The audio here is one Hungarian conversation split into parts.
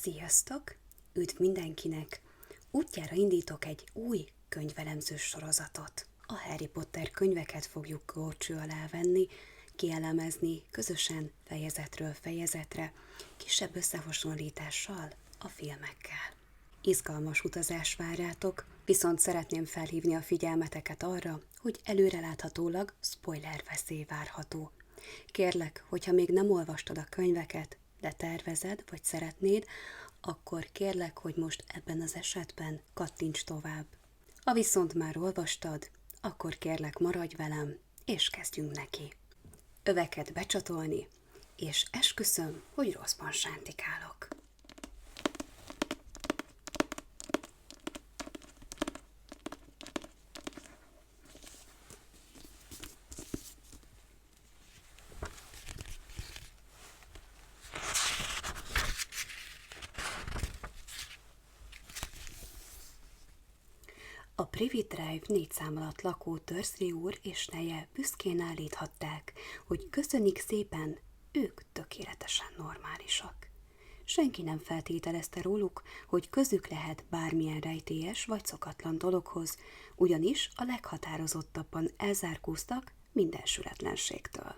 Sziasztok! Üdv mindenkinek! Útjára indítok egy új könyvelemzős sorozatot. A Harry Potter könyveket fogjuk górcső alá venni, kielemezni közösen fejezetről fejezetre, kisebb összehasonlítással a filmekkel. Izgalmas utazás vár rátok, viszont szeretném felhívni a figyelmeteket arra, hogy előreláthatólag spoiler veszély várható. Kérlek, hogyha még nem olvastad a könyveket, de tervezed, vagy szeretnéd, akkor kérlek, hogy most ebben az esetben kattints tovább. Ha viszont már olvastad, akkor kérlek maradj velem, és kezdjünk neki. Öveket becsatolni, és esküszöm, hogy rosszban sántikálok. A Privet Drive 4 szám alatt lakó Dursley úr és neje büszkén állíthatták, hogy köszönik szépen, ők tökéletesen normálisak. Senki nem feltételezte róluk, hogy közük lehet bármilyen rejtélyes vagy szokatlan dologhoz, ugyanis a leghatározottabban elzárkóztak minden sületlenségtől.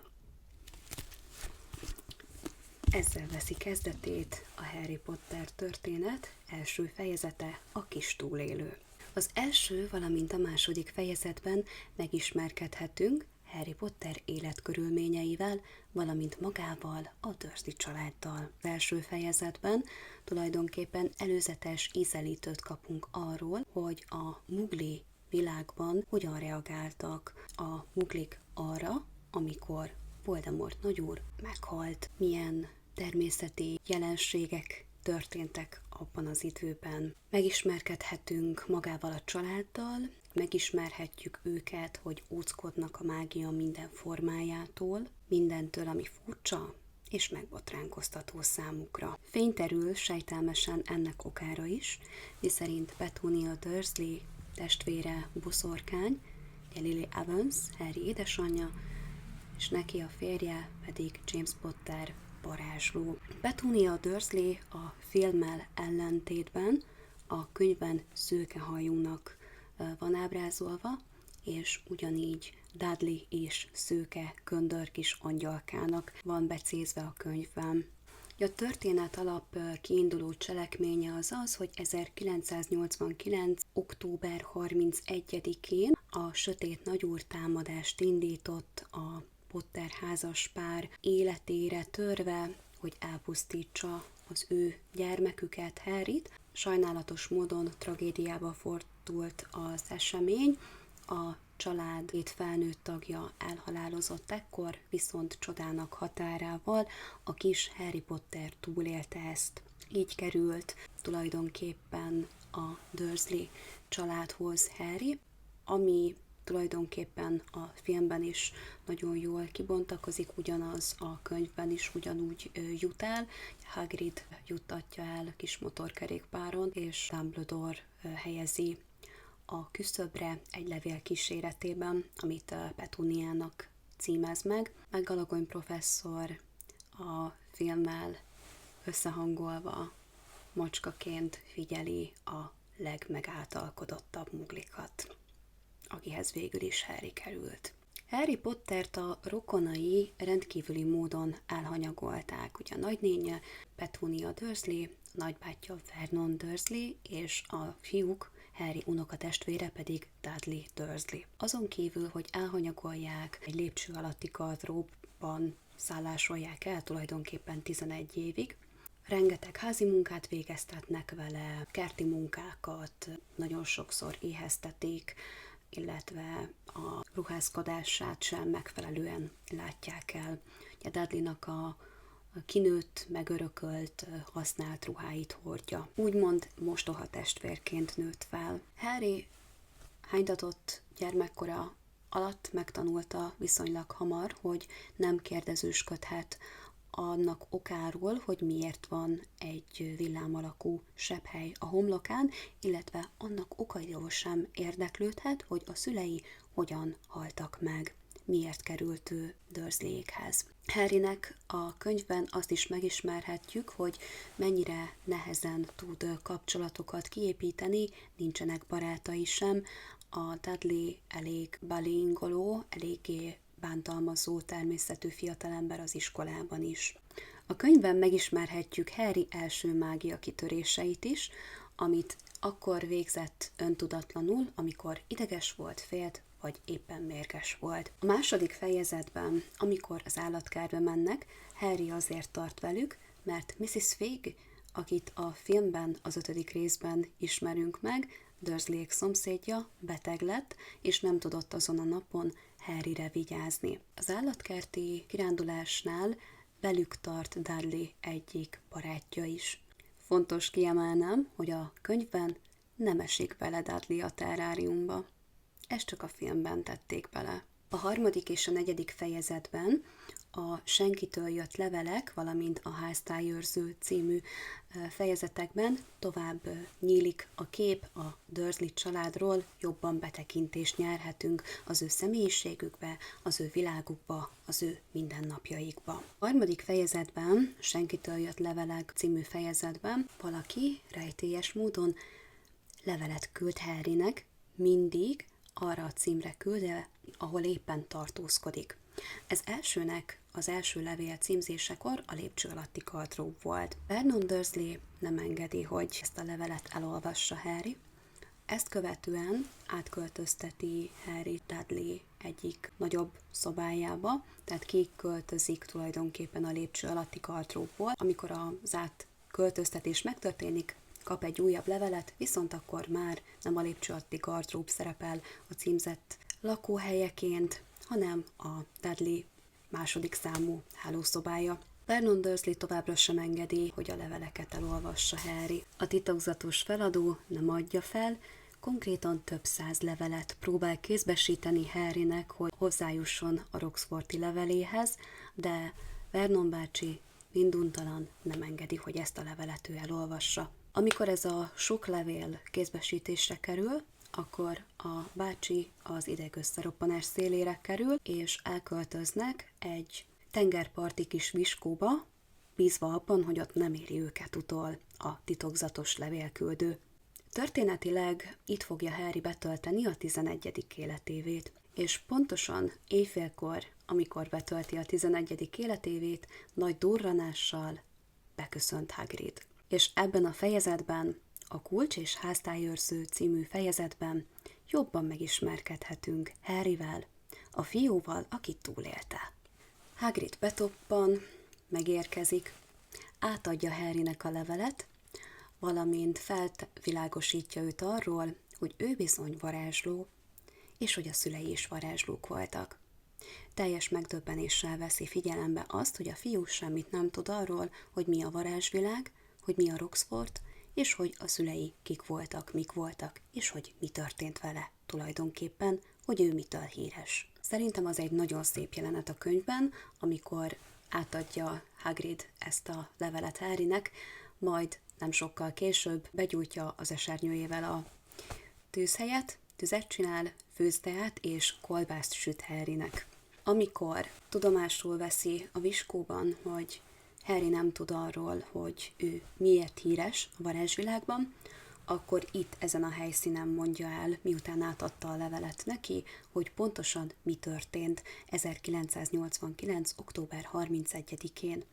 Ezzel veszi kezdetét a Harry Potter történet első fejezete, a kis túlélő. Az első, valamint a második fejezetben megismerkedhetünk Harry Potter életkörülményeivel, valamint magával, a Dursley családdal. Az első fejezetben tulajdonképpen előzetes ízelítőt kapunk arról, hogy a mugli világban hogyan reagáltak a muglik arra, amikor Voldemort nagyúr meghalt, milyen természeti jelenségek történtek abban az időben. Megismerkedhetünk magával a családdal, megismerhetjük őket, hogy óckodnak a mágia minden formájától, mindentől, ami furcsa és megbotránkoztató számukra. Fény terül sejtelmesen ennek okára is, miszerint Petunia Dursley testvére boszorkány, Lily Evans, Harry édesanyja, és neki a férje pedig James Potter varázsló. Petunia Dursley a filmmel ellentétben a könyvben szőkehajúnak van ábrázolva, és ugyanígy Dudley is szőke köndör kis angyalkának van becézve a könyvben. A történet alap kiinduló cselekménye az az, hogy 1989. október 31-én a sötét nagyúr támadást indított a Potter házas pár életére törve, hogy elpusztítsa az ő gyermeküket, Harryt. Sajnálatos módon tragédiába fordult az esemény, a család 7 felnőtt tagja elhalálozott ekkor, viszont csodának határával a kis Harry Potter túlélte ezt. Így került tulajdonképpen a Dursley családhoz Harry, ami tulajdonképpen a filmben is nagyon jól kibontakozik, ugyanaz a könyvben is ugyanúgy jut el. Hagrid juttatja el kis motorkerékpáron, és Dumbledore helyezi a küszöbre egy levél kíséretében, amit Petuniának címez meg. McGonagall professzor a filmmel összehangolva macskaként figyeli a legmegáltalkodottabb muglikat, akihez végül is Harry került. Harry Pottert a rokonai rendkívüli módon elhanyagolták. Ugye a nagynénye Petunia Dursley, a nagybátyja Vernon Dursley, és a fiúk, Harry unokatestvére pedig Dudley Dursley. Azon kívül, hogy elhanyagolják, egy lépcső alatti gardróbban szállásolják el tulajdonképpen 11 évig, rengeteg házi munkát végeztetnek vele, kerti munkákat, nagyon sokszor éheztetik, illetve a ruházkodását sem megfelelően látják el. A Dudleynak a kinőtt, megörökölt, használt ruháit hordja. Úgymond mostoha testvérként nőtt fel. Harry hánytatott gyermekkora alatt megtanulta viszonylag hamar, hogy nem kérdezősködhet annak okáról, hogy miért van egy villám alakú sebhely a homlokán, illetve annak okairól sem érdeklődhet, hogy a szülei hogyan haltak meg. miért került ő Dursleyékhez. Harrynek a könyvben azt is megismerhetjük, hogy mennyire nehezen tud kapcsolatokat kiépíteni, nincsenek barátai sem. A Dudley elég bullyingoló, eléggé bántalmazó természetű fiatalember az iskolában is. A könyvben megismerhetjük Harry első mágia kitöréseit is, amit akkor végzett öntudatlanul, amikor ideges volt, félt, vagy éppen mérges volt. A második fejezetben, amikor az állatkertbe mennek, Harry azért tart velük, mert Mrs. Fig, akit a filmben, az 5. részben ismerünk meg, Dursleyék szomszédja, beteg lett, és nem tudott azon a napon Harryre vigyázni. Az állatkerti kirándulásnál velük tart Dudley egyik barátja is. Fontos kiemelnem, hogy a könyvben nem esik bele Dudley a terráriumba. Ezt csak a filmben tették bele. A 3. és a 4. fejezetben a Senkitől jött levelek, valamint a Háztájőrző című fejezetekben tovább nyílik a kép a Dursley családról, jobban betekintést nyerhetünk az ő személyiségükbe, az ő világukba, az ő mindennapjaikba. A 3. fejezetben, Senkitől jött levelek című fejezetben valaki rejtélyes módon levelet küld Harrynek, mindig arra a címre küldve, ahol éppen tartózkodik. Ez az első levél címzésekor a lépcső alatti gardrób volt. Vernon Dursley nem engedi, hogy ezt a levelet elolvassa Harry. Ezt követően átköltözteti Harry Dudley egyik nagyobb szobájába, tehát kiköltözik tulajdonképpen a lépcső alatti gardróbból. Amikor az átköltöztetés megtörténik, kap egy újabb levelet, viszont akkor már nem a lépcső alatti gardrób szerepel a címzett lakóhelyeként, hanem a Dudley második számú hálószobája. Vernon Dursley továbbra sem engedi, hogy a leveleket elolvassa Harry. A titokzatos feladó nem adja fel, konkrétan több száz levelet próbál kézbesíteni Harrynek, hogy hozzájusson a Roxforti leveléhez, de Vernon bácsi minduntalan nem engedi, hogy ezt a levelet ő elolvassa. Amikor ez a sok levél kézbesítésre kerül, akkor a bácsi az idegösszeroppanás szélére kerül, és elköltöznek egy tengerparti kis viskóba, bízva abban, hogy ott nem éri őket utol a titokzatos levélküldő. Történetileg itt fogja Harry betölteni a 11. életévét, és pontosan éjfélkor, amikor betölti a 11. életévét, nagy durranással beköszönt Hagrid. És ebben a fejezetben, a Kulcs és Háztájőrző című fejezetben jobban megismerkedhetünk Harryvel, a fiúval, aki túlélte. Hagrid betoppan, megérkezik, átadja Harrynek a levelet, valamint felvilágosítja őt arról, hogy ő bizony varázsló, és hogy a szülei is varázslók voltak. Teljes megdöbbenéssel veszi figyelembe azt, hogy a fiú semmit nem tud arról, hogy mi a varázsvilág, hogy mi a Roxford, és hogy a szülei kik voltak, mik voltak, és hogy mi történt vele tulajdonképpen, hogy ő mitől híres. Szerintem az egy nagyon szép jelenet a könyvben, amikor átadja Hagrid ezt a levelet Harrynek, majd nem sokkal később begyújtja az esernyőjével a tűzhelyet, tüzet csinál, főzteát és kolbászt süt Harrynek. Amikor tudomásul veszi a viskóban, hogy Harry nem tud arról, hogy ő miért híres a varázsvilágban, akkor itt ezen a helyszínen mondja el, miután átadta a levelet neki, hogy pontosan mi történt 1989. október 31-én,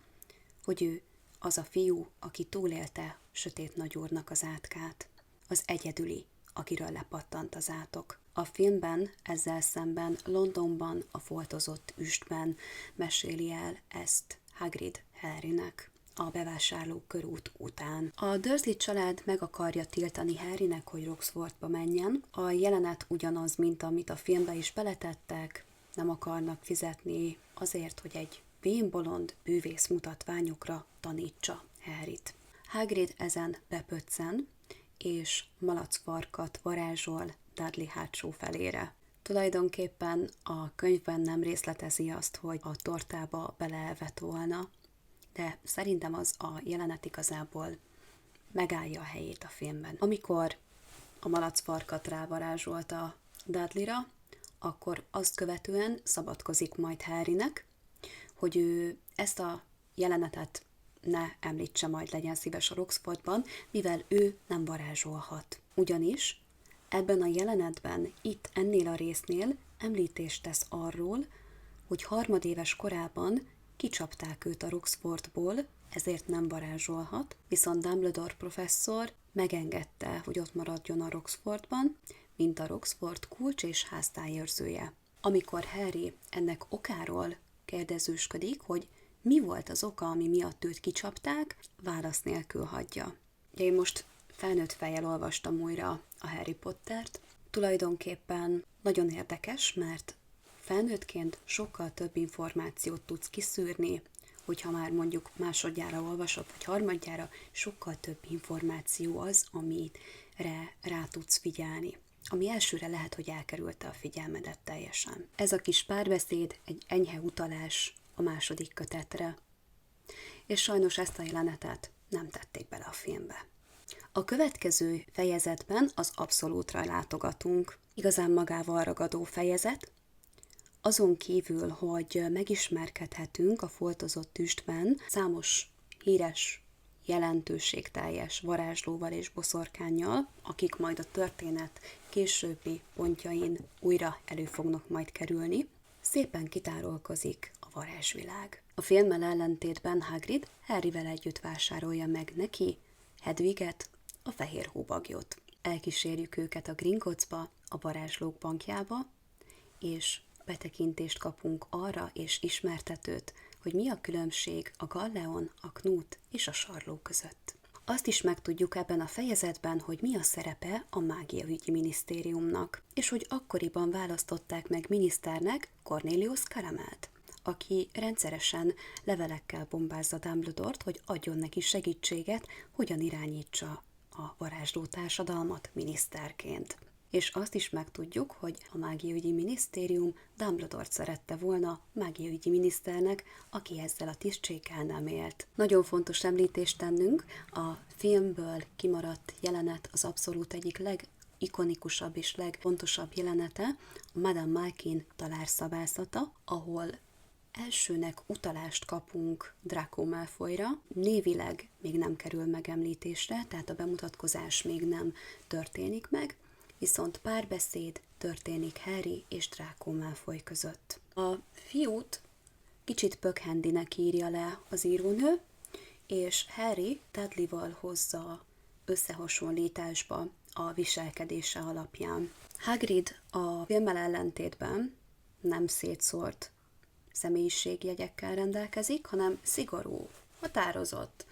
hogy ő az a fiú, aki túlélte Sötét Nagyúrnak az átkát, az egyedüli, akiről lepattant az átok. A filmben ezzel szemben Londonban, a foltozott üstben meséli el ezt Hagrid Harrynek a bevásárló körút után. A Dursley család meg akarja tiltani Harrynek, hogy Roxfordba menjen. A jelenet ugyanaz, mint amit a filmbe is beletettek, nem akarnak fizetni azért, hogy egy vénbolond bűvész mutatványokra tanítsa Harryt. Hagrid ezen bepöccen, és malacfarkat varázsol Dudley hátsó felére. Tulajdonképpen a könyvben nem részletezi azt, hogy a tortába beleevett volna, de szerintem az a jelenet igazából megállja a helyét a filmben. Amikor a malacfarkat rávarázsolta Dudleyra, akkor azt követően szabadkozik majd Harrynek, hogy ő ezt a jelenetet ne említse, majd legyen szíves a Roxfortban, mivel ő nem varázsolhat. Ugyanis ebben a jelenetben, itt ennél a résznél említést tesz arról, hogy harmadéves korában kicsapták őt a Roxfortból, ezért nem varázsolhat, viszont Dumbledore professzor megengedte, hogy ott maradjon a Roxfortban, mint a Roxfort kulcs és háztájőrzője. Amikor Harry ennek okáról kérdezősködik, hogy mi volt az oka, ami miatt őt kicsapták, válasz nélkül hagyja. Én most felnőtt fejjel olvastam újra a Harry Pottert. Tulajdonképpen nagyon érdekes, mert felnőttként sokkal több információt tudsz kiszűrni, hogyha már mondjuk másodjára olvasod, vagy harmadjára, sokkal több információ az, amire rá tudsz figyelni. Ami elsőre lehet, hogy elkerülte a figyelmedet teljesen. Ez a kis párbeszéd egy enyhe utalás a második kötetre. És sajnos ezt a jelenetet nem tették bele a filmbe. A következő fejezetben az Abszolútra látogatunk. Igazán magával ragadó fejezet. Azon kívül, hogy megismerkedhetünk a foltozott tüstben számos híres, jelentőségteljes varázslóval és boszorkánnyal, akik majd a történet későbbi pontjain újra elő fognak majd kerülni, szépen kitárolkozik a varázsvilág. A filmmel ellentétben Hagrid Harryvel együtt vásárolja meg neki Hedwiget, a fehér hóbagyot. Elkísérjük őket a Gringottsba, a varázslók bankjába, és betekintést kapunk arra és ismertetőt, hogy mi a különbség a Galleon, a Knut és a Sarló között. Azt is megtudjuk ebben a fejezetben, hogy mi a szerepe a Mágiaügyi Minisztériumnak, és hogy akkoriban választották meg miniszternek Cornelius Caramelt, aki rendszeresen levelekkel bombázza Dumbledore-t, hogy adjon neki segítséget, hogyan irányítsa a varázsló társadalmat miniszterként. És azt is megtudjuk, hogy a Mágiaügyi Minisztérium Dumbledore-t szerette volna mágiaügyi miniszternek, aki ezzel a tisztséggel nem élt. Nagyon fontos említést tennünk, a filmből kimaradt jelenet az abszolút egyik legikonikusabb és legfontosabb jelenete, a Madame Malkin talárszabászata, ahol elsőnek utalást kapunk Draco Malfoyra, névileg még nem kerül megemlítésre, tehát a bemutatkozás még nem történik meg, viszont párbeszéd történik Harry és Draco Malfoy között. A fiút kicsit pökhendinek írja le az írónő, és Harry Dudley-val hozza összehasonlításba a viselkedése alapján. Hagrid a filmmel ellentétben nem szétszórt személyiségjegyekkel rendelkezik, hanem szigorú, határozott.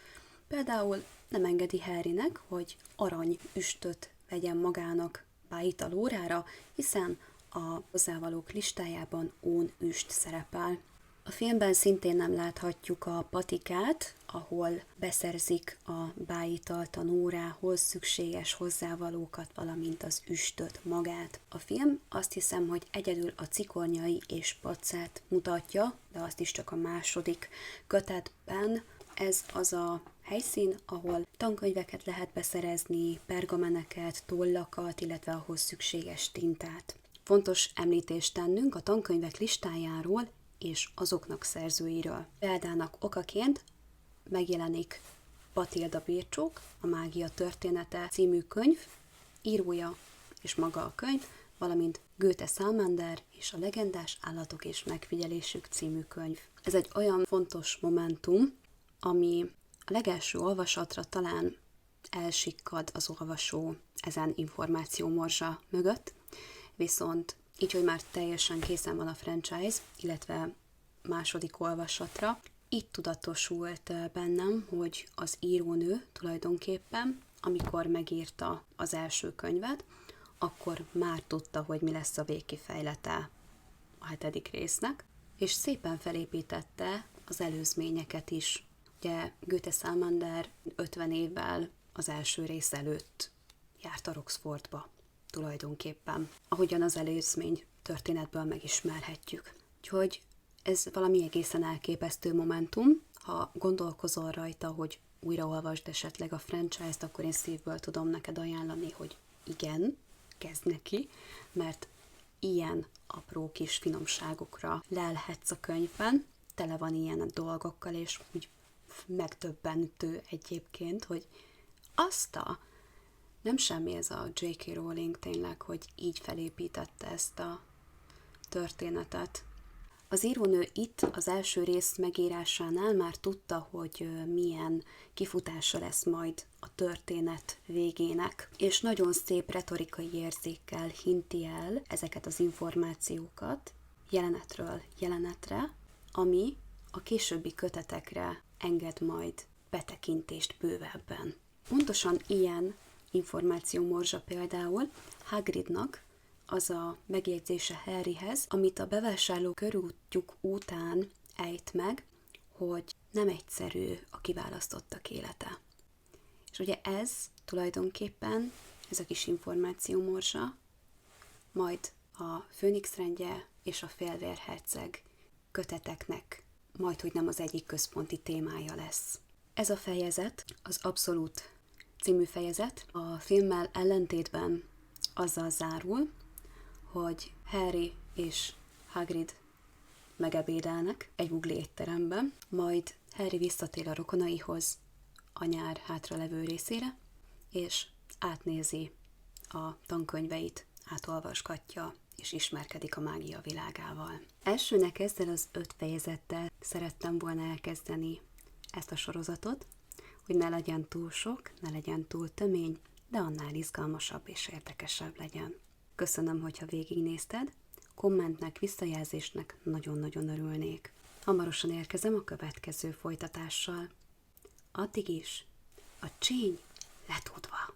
Például nem engedi Harrynek, hogy arany üstöt vegyen magának bájita lórára, hiszen a hozzávalók listájában ón üst szerepel. A filmben szintén nem láthatjuk a patikát, ahol beszerzik a bájitalt a nórához szükséges hozzávalókat, valamint az üstöt magát. A film azt hiszem, hogy egyedül a cikornyai és pacát mutatja, de azt is csak a második kötetben. Ez az a helyszín, ahol tankönyveket lehet beszerezni, pergameneket, tollakat, illetve ahhoz szükséges tintát. Fontos említést tennünk a tankönyvek listájáról és azoknak szerzőiről. Példának okaként megjelenik Batilda Bircsók, a Mágia története című könyv, írója és maga a könyv, valamint Goethe Salmander és a Legendás állatok és megfigyelésük című könyv. Ez egy olyan fontos momentum, ami a legelső olvasatra talán elsikkad az olvasó ezen információ morzsa mögött, viszont így, hogy már teljesen készen van a franchise, illetve második olvasatra, így tudatosult bennem, hogy az írónő tulajdonképpen, amikor megírta az első könyvet, akkor már tudta, hogy mi lesz a végkifejlete a 7. résznek, és szépen felépítette az előzményeket is. Ugye Goethe Salmander 50 évvel az első rész előtt járt a Roxfortba tulajdonképpen, ahogyan az előzmény történetből megismerhetjük. Úgyhogy ez valami egészen elképesztő momentum. Ha gondolkozol rajta, hogy újraolvasd esetleg a franchise-t, akkor én szívből tudom neked ajánlani, hogy igen, kezd neki, mert ilyen apró kis finomságokra lelhetsz a könyvben, tele van ilyen dolgokkal, és úgy megdöbbentő egyébként, hogy nem semmi ez a J.K. Rowling tényleg, hogy így felépítette ezt a történetet. Az írónő itt az első rész megírásánál már tudta, hogy milyen kifutása lesz majd a történet végének, és nagyon szép retorikai érzékkel hinti el ezeket az információkat jelenetről jelenetre, ami a későbbi kötetekre enged majd betekintést bővebben. Pontosan ilyen információmorzsa például Hagridnak az a megjegyzése Harryhez, amit a bevásárló körútjuk után ejt meg, hogy nem egyszerű a kiválasztottak élete. És ugye ez tulajdonképpen, ez a kis információmorzsa, majd a Főnix rendje és a Félvérherceg köteteknek majdhogy nem az egyik központi témája lesz. Ez a fejezet, az Abszolút című fejezet a filmmel ellentétben azzal zárul, hogy Harry és Hagrid megebédelnek egy Weasley étteremben, majd Harry visszatér a rokonaihoz a nyár hátralevő részére, és átnézi a tankönyveit, átolvasgatja, és ismerkedik a mágia világával. Elsőnek ezzel az 5 fejezettel szerettem volna elkezdeni ezt a sorozatot, hogy ne legyen túl sok, ne legyen túl tömény, de annál izgalmasabb és érdekesebb legyen. Köszönöm, hogyha végignézted, kommentnek, visszajelzésnek nagyon-nagyon örülnék. Hamarosan érkezem a következő folytatással. Addig is a csény letudva!